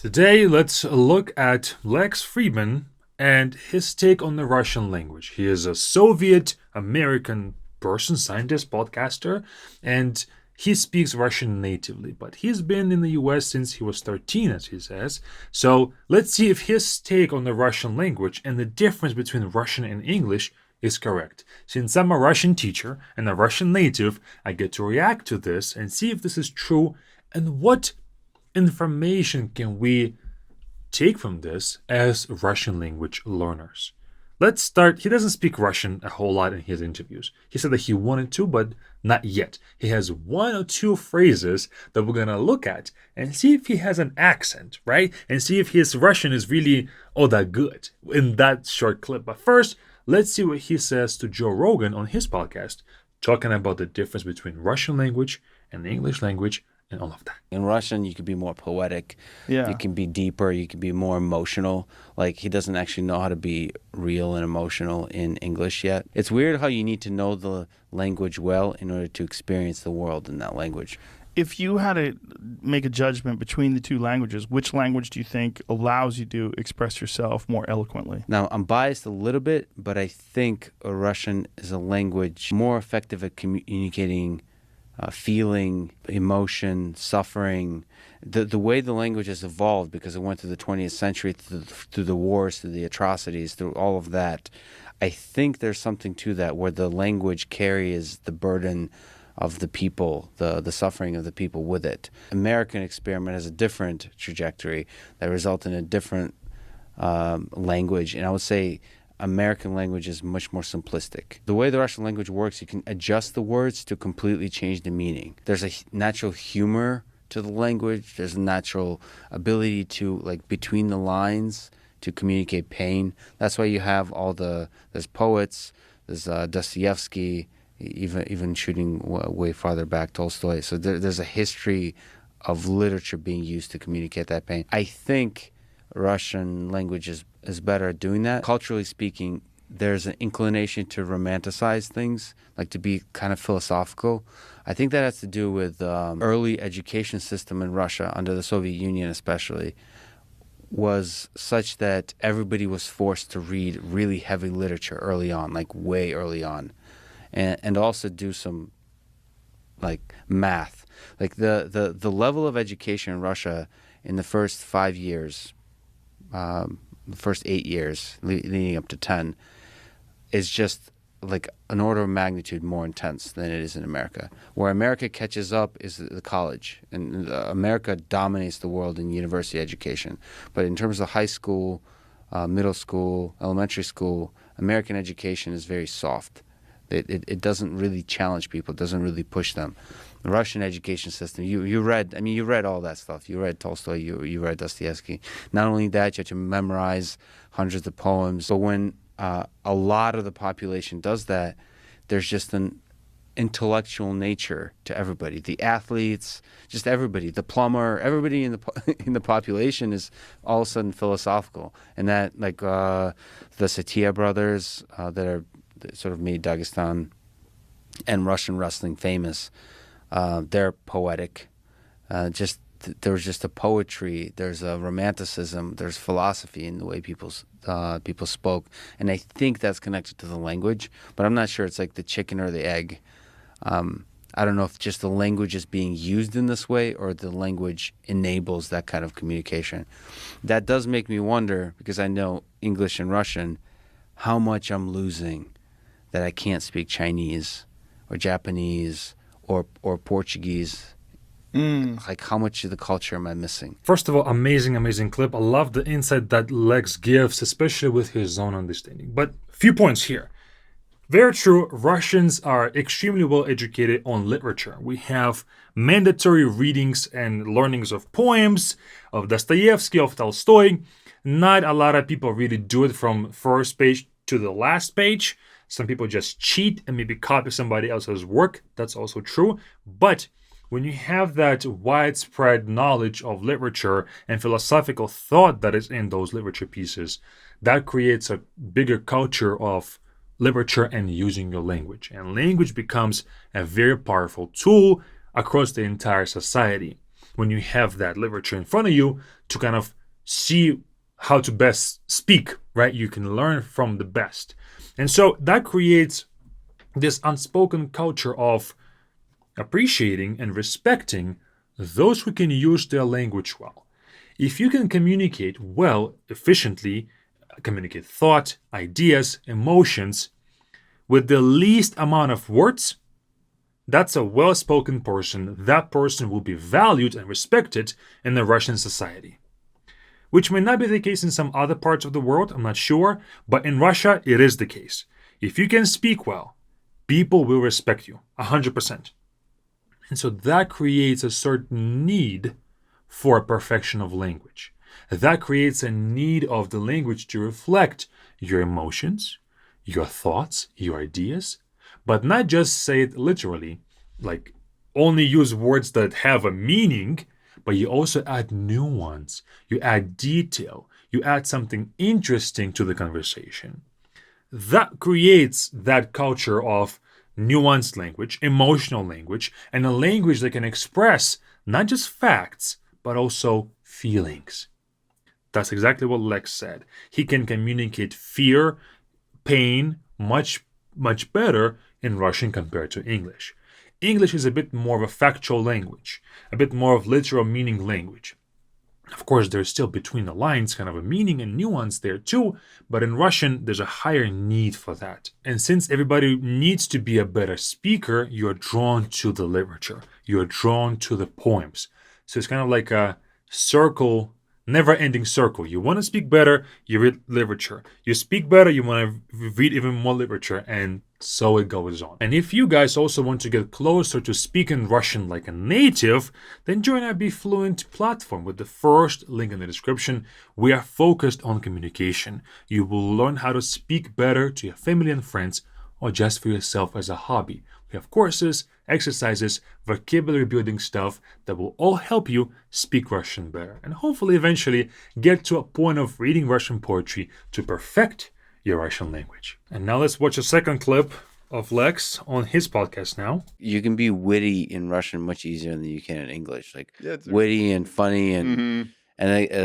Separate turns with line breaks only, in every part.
Today, let's look at Lex Fridman and his take on the Russian language. He is a Soviet American person, scientist, podcaster, and he speaks Russian natively, but he's been in the US since he was 13, as he says. So let's see if his take on the Russian language and the difference between Russian and English is correct. Since I'm a Russian teacher and a Russian native, I get to react to this and see if this is true and what information can we take from this as Russian language learners. Let's start. He doesn't speak Russian a whole lot in his interviews. He said that he wanted to, but not yet. He has one or two phrases that we're going to look at and see if he has an accent, right? And see if his Russian is really all that good in that short clip. But first, let's see what he says to Joe Rogan on his podcast, talking about the difference between Russian language and the English language and all of that.
In Russian, you could be more poetic.
Yeah.
You can be deeper. You can be more emotional. Like, he doesn't actually know how to be real and emotional in English yet. It's weird how you need to know the language well in order to experience the world in that language.
If you had to make a judgment between the two languages, which language do you think allows you to express yourself more eloquently?
Now, I'm biased a little bit, but I think Russian is a language more effective at communicating feeling, emotion, suffering, the way the language has evolved because it went through the 20th century, through the wars, through the atrocities, through all of that. I think there's something to that where the language carries the burden of the people, the suffering of the people with it. American experiment has a different trajectory that results in a different language, and I would say American language is much more simplistic. The way the Russian language works, you can adjust the words to completely change the meaning. There's a natural humor to the language. There's a natural ability to, like, between the lines, to communicate pain. That's why you have there's poets, there's Dostoevsky, even shooting way farther back, Tolstoy. So there's a history of literature being used to communicate that pain. I think Russian language is better at doing that. Culturally speaking, there's an inclination to romanticize things, like to be kind of philosophical. I think that has to do with early education system in Russia, under the Soviet Union especially, was such that everybody was forced to read really heavy literature early on, like way early on, and also do some like math. Like the level of education in Russia in the first 5 years, the first 8 years leading up to 10 is just like an order of magnitude more intense than it is in America. Where America catches up is the college, and America dominates the world in university education. But in terms of high school, middle school, elementary school, American education is very soft. It doesn't really challenge people. It doesn't really push them. The Russian education system, you read all that stuff. You read Tolstoy, you read Dostoevsky. Not only that, you have to memorize hundreds of poems. But when a lot of the population does that, there's just an intellectual nature to everybody. The athletes, just everybody, the plumber, everybody in the population is all of a sudden philosophical. And that, like the Satia brothers that are sort of made Dagestan and Russian wrestling famous, they're poetic. There was just a poetry. There's a romanticism. There's philosophy in the way people spoke, and I think that's connected to the language. But I'm not sure it's like the chicken or the egg. I don't know if just the language is being used in this way or the language enables that kind of communication. That does make me wonder, because I know English and Russian, how much I'm losing that I can't speak Chinese or Japanese or Portuguese. Like, how much of the culture am I missing?
First of all, amazing clip. I love the insight that Lex gives, especially with his own understanding. But few points here. Very true, Russians are extremely well educated on literature. We have mandatory readings and learnings of poems, of Dostoevsky, of Tolstoy. Not a lot of people really do it from first page to the last page. Some people just cheat and maybe copy somebody else's work. That's also true. But when you have that widespread knowledge of literature and philosophical thought that is in those literature pieces, that creates a bigger culture of literature and using your language. And language becomes a very powerful tool across the entire society. when you have that literature in front of you to kind of see how to best speak, right? You can learn from the best. And so that creates this unspoken culture of appreciating and respecting those who can use their language well. If you can communicate well, efficiently, communicate thought, ideas, emotions with the least amount of words, that's a well spoken person. That person will be valued and respected in the Russian society. Which may not be the case in some other parts of the world, I'm not sure, but in Russia, it is the case. If you can speak well, people will respect you 100%. And so that creates a certain need for perfection of language. That creates a need of the language to reflect your emotions, your thoughts, your ideas, but not just say it literally, like only use words that have a meaning, but you also add nuance, you add detail, you add something interesting to the conversation. That creates that culture of nuanced language, emotional language, and a language that can express not just facts, but also feelings. That's exactly what Lex said. He can communicate fear, pain much better in Russian compared to English. English is a bit more of a factual language, a bit more of literal meaning language. Of course, there's still between the lines kind of a meaning and nuance there too, but in Russian, there's a higher need for that. And since everybody needs to be a better speaker, you're drawn to the literature, you're drawn to the poems. So it's kind of like a circle, never-ending circle. You want to speak better, you read literature. You speak better, you want to read even more literature, and so it goes on. And if you guys also want to get closer to speaking Russian like a native, then join our Be Fluent platform with the first link in the description. We are focused on communication. You will learn how to speak better to your family and friends, or just for yourself as a hobby. We have courses, exercises, vocabulary building stuff that will all help you speak Russian better, and hopefully eventually get to a point of reading Russian poetry to perfect your Russian language. And now let's watch a second clip of Lex on his podcast now.
You can be witty in Russian much easier than you can in English. Like witty and funny, and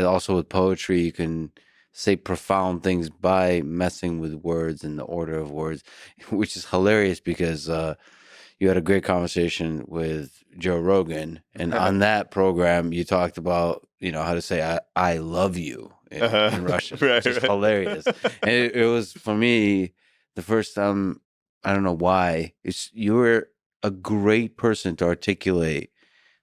also with poetry, you can say profound things by messing with words and the order of words, which is hilarious because you had a great conversation with Joe Rogan, and on that program you talked about how to say I love you in Russian, which is hilarious. And it was, for me, the first time. I don't know why. You were a great person to articulate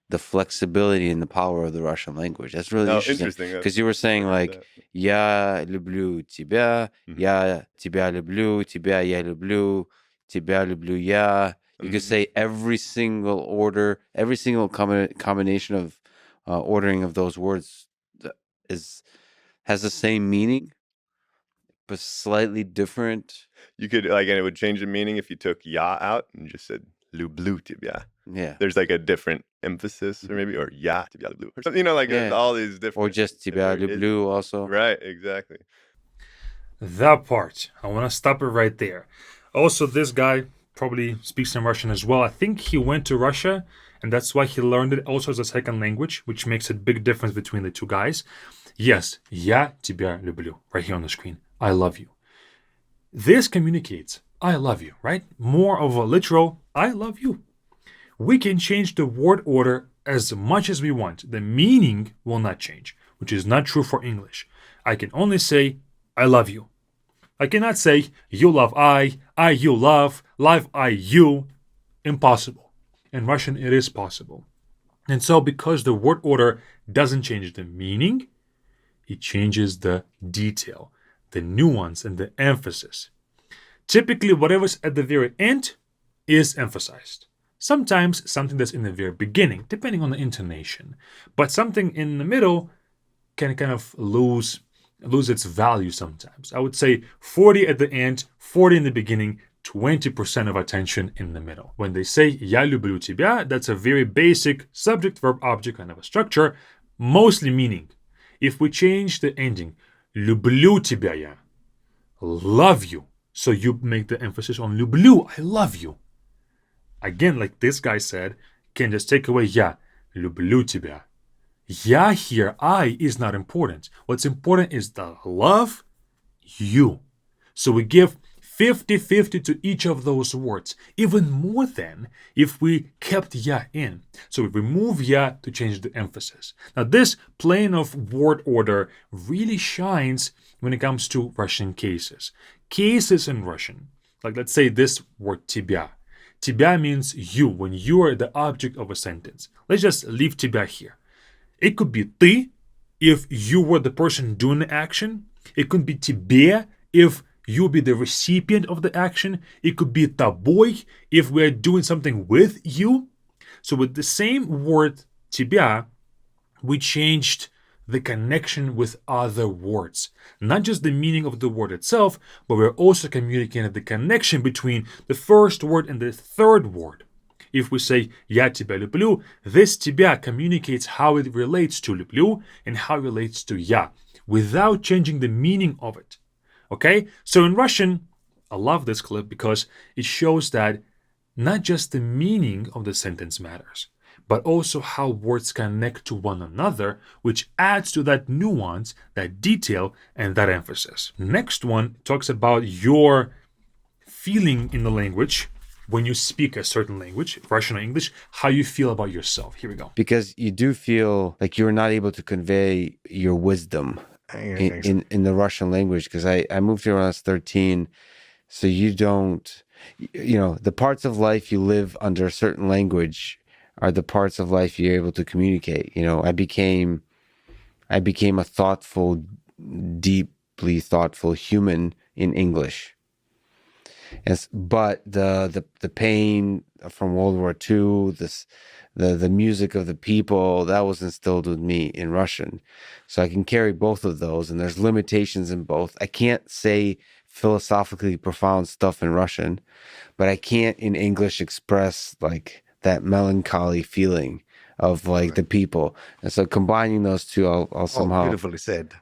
the flexibility and the power of the Russian language. That's really interesting. Because you were saying like, "Я люблю тебя, я тебя люблю, тебя я люблю, тебя люблю я." You could say every single order, every single combination of ordering of those words has the same meaning, but slightly different.
You could and it would change the meaning if you took ya out and just said lublю тебя.
Yeah.
There's like a different emphasis, or maybe, or ya тебя люблю, or something, all these different.
Or just тебя люблю also.
Right, exactly.
That part, I want to stop it right there. Also, this guy probably speaks in Russian as well. I think he went to Russia, and that's why he learned it also as a second language, which makes a big difference between the two guys. Yes, я тебя люблю, right here on the screen. I love you. This communicates, I love you, right? More of a literal, I love you. We can change the word order as much as we want. The meaning will not change, which is not true for English. I can only say, I love you. I cannot say, you love I you love I you. Impossible. In Russian, it is possible. And so because the word order doesn't change the meaning, it changes the detail, the nuance, and the emphasis. Typically, whatever's at the very end is emphasized. Sometimes something that's in the very beginning, depending on the intonation. But something in the middle can kind of lose its value sometimes. I would say 40 at the end, 40 in the beginning, 20% of attention in the middle. When they say я люблю тебя, that's a very basic subject, verb, object kind of a structure, mostly meaning. If we change the ending, люблю тебя я, love you, so you make the emphasis on люблю, I love you. Again, like this guy said, can just take away я, люблю тебя, Ya here, I, is not important. What's important is the love you. So we give 50-50 to each of those words, even more than if we kept ya in. So we remove ya to change the emphasis. Now, this plane of word order really shines when it comes to Russian cases. Cases in Russian, like let's say this word тебя. Тебя means you, when you are the object of a sentence. Let's just leave тебя here. It could be ты if you were the person doing the action. It could be тебе if you be the recipient of the action. It could be тобой if we're doing something with you. So with the same word тебя, we changed the connection with other words. Not just the meaning of the word itself, but we're also communicating the connection between the first word and the third word. If we say «Я тебя люблю», this «тебя» communicates how it relates to «люблю» and how it relates to «я», without changing the meaning of it. Okay? So in Russian, I love this clip because it shows that not just the meaning of the sentence matters, but also how words connect to one another, which adds to that nuance, that detail, and that emphasis. Next one talks about your feeling in the language when you speak a certain language, Russian or English, how you feel about yourself. Here we go.
Because you do feel like you're not able to convey your wisdom in the Russian language. Because I moved here when I was 13, so you don't, the parts of life you live under a certain language are the parts of life you're able to communicate. I became a thoughtful, deeply thoughtful human in English. But the pain from World War II, the music of the people, that was instilled with me in Russian. So I can carry both of those, and there's limitations in both. I can't say philosophically profound stuff in Russian, but I can't in English express like that melancholy feeling of like the people. And so combining those two, I'll somehow...
Beautifully said.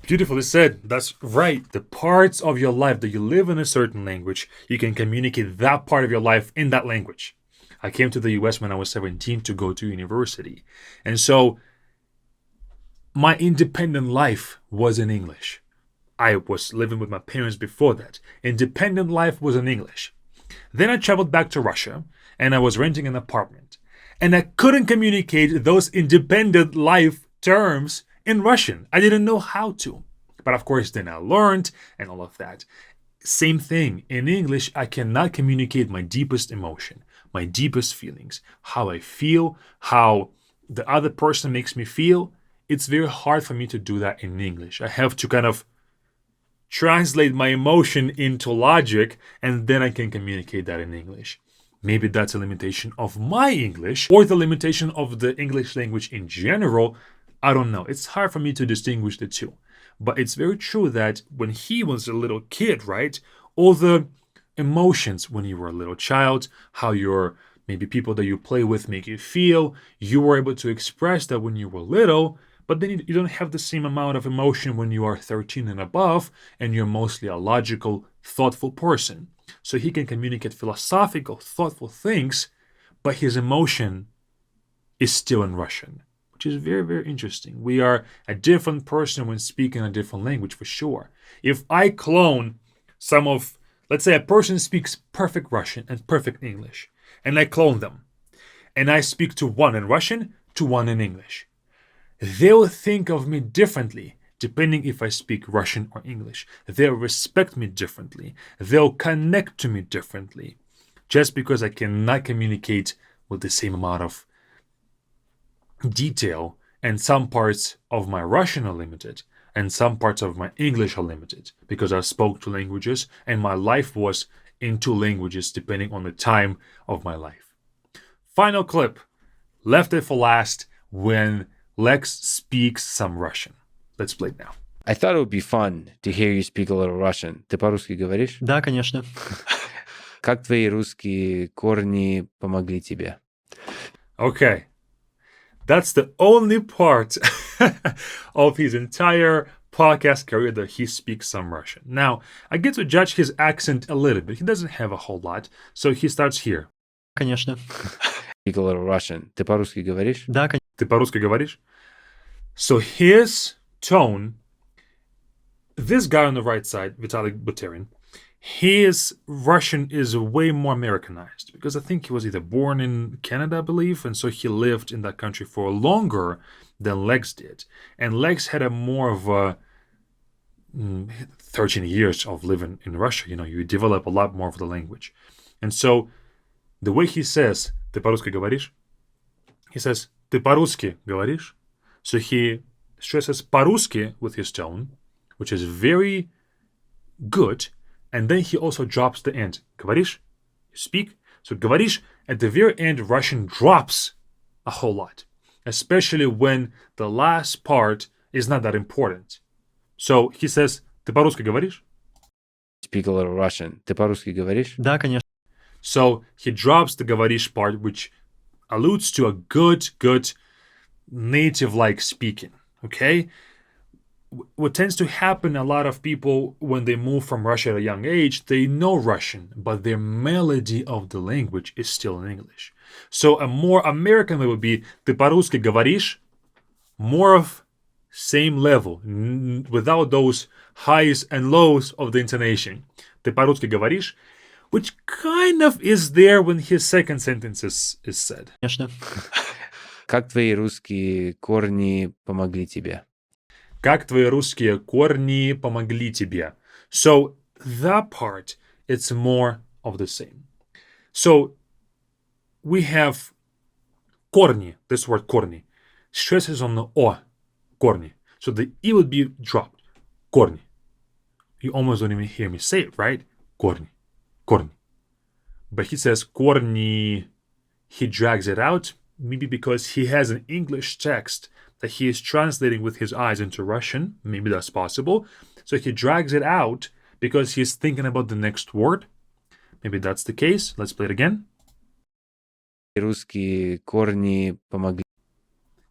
Beautifully said. That's right. The parts of your life that you live in a certain language, you can communicate that part of your life in that language. I came to the US when I was 17 to go to university. And so my independent life was in English. I was living with my parents before that. Independent life was in English. Then I traveled back to Russia and I was renting an apartment. And I couldn't communicate those independent life terms in Russian. I didn't know how to. But of course, then I learned and all of that. Same thing. In English, I cannot communicate my deepest emotion, my deepest feelings, how I feel, how the other person makes me feel. It's very hard for me to do that in English. I have to kind of translate my emotion into logic, and then I can communicate that in English. Maybe that's a limitation of my English or the limitation of the English language in general. I don't know. It's hard for me to distinguish the two. But it's very true that when he was a little kid, right, all the emotions when you were a little child, how your maybe people that you play with make you feel, you were able to express that when you were little, but then you don't have the same amount of emotion when you are 13 and above, and you're mostly a logical, thoughtful person. So he can communicate philosophical, thoughtful things, but his emotion is still in Russian, which is very, very interesting. We are a different person when speaking a different language, for sure. If I clone some of, let's say a person speaks perfect Russian and perfect English, and I clone them, and I speak to one in Russian, to one in English, they'll think of me differently depending if I speak Russian or English. They'll respect me differently. They'll connect to me differently, just because I cannot communicate with the same amount of detail, and some parts of my Russian are limited, and some parts of my English are limited, because I spoke two languages, and my life was in two languages depending on the time of my life. Final clip, left it for last, when Lex speaks some Russian. Let's play it now.
I thought it would be fun to hear you speak a little Russian. Ты по-русски говоришь?
Да, конечно.
Как твои русские корни помогли тебе?
Okay. That's the only part of his entire podcast career that he speaks some Russian. Now, I get to judge his accent a little bit. He doesn't have a whole lot. So he starts here.
Конечно.
Speak a little Russian. Ты по-русски говоришь?
Да, конечно.
Ты по-русски говоришь? So his tone, this guy on the right side, Vitaly Buterin, his Russian is way more Americanized because I think he was either born in Canada, I believe, and so he lived in that country for longer than Lex did. And Lex had a more of a 13 years of living in Russia. You know, you develop a lot more of the language. And so the way he says, ты по-русски говоришь? He says, ты по-русски говоришь? So he stresses по-русски with his tone, which is very good. And then he also drops the end. Говоришь? You speak. So говоришь, at the very end, Russian drops a whole lot, especially when the last part is not that important. So he says, ты по-русски говоришь?
Speak a little Russian. Ты по-русски говоришь?
Да, конечно.
So he drops the говоришь part, which alludes to a good native-like speaking, okay? What tends to happen, a lot of people, when they move from Russia at a young age, they know Russian, but their melody of the language is still in English. So a more American way would be, ты по-русски говоришь? More of same level, without those highs and lows of the intonation. Ты по-русски говоришь? Which kind of is there when his second sentence is said.
Конечно.
Как твои русские корни помогли тебе?
Как твои русские корни помогли тебе? So that part, it's more of the same. So we have корни, this word корни. Stress is on the O, корни. So the E would be dropped. Корни. You almost don't even hear me say it, right? Корни. Корни. But he says корни. He drags it out, maybe because he has an English text that he is translating with his eyes into Russian. Maybe that's possible. So he drags it out because he's thinking about the next word. Maybe that's the case. Let's play it again.
Русские корни помогли.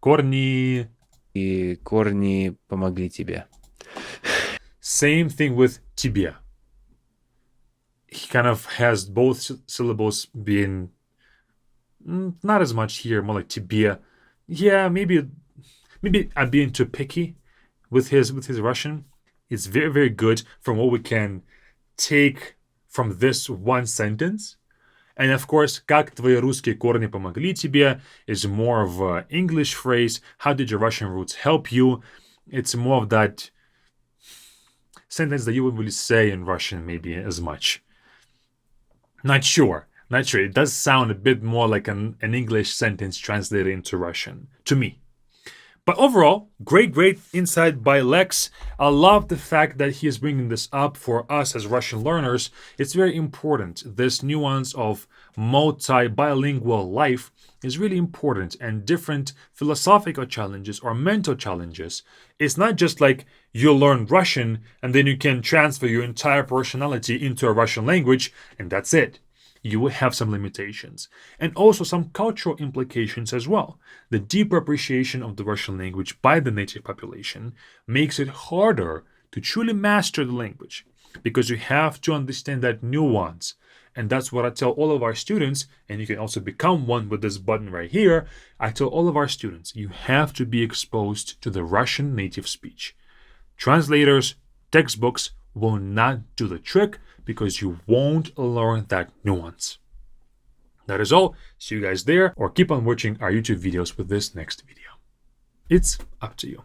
Корни.
И корни помогли тебе.
Same thing with тебе. He kind of has both syllables being not as much here, more like тебе. Yeah, maybe I'm being too picky with his Russian. It's very good from what we can take from this one sentence. And of course, как твои русские корни помогли тебе is more of an English phrase. How did your Russian roots help you? It's more of that sentence that you wouldn't really say in Russian maybe as much. Not sure. It does sound a bit more like an English sentence translated into Russian to me. But overall, great insight by Lex. I love the fact that he is bringing this up for us as Russian learners. It's very important. This nuance of multi-bilingual life is really important, and different philosophical challenges or mental challenges. It's not just like you learn Russian and then you can transfer your entire personality into a Russian language and that's it. You will have some limitations and also some cultural implications as well. The deeper appreciation of the Russian language by the native population makes it harder to truly master the language because you have to understand that nuance. And that's what I tell all of our students, and you can also become one with this button right here. I tell all of our students, you have to be exposed to the Russian native speech. Translators, textbooks will not do the trick because you won't learn that nuance. That is all. See you guys there, or keep on watching our YouTube videos with this next video. It's up to you.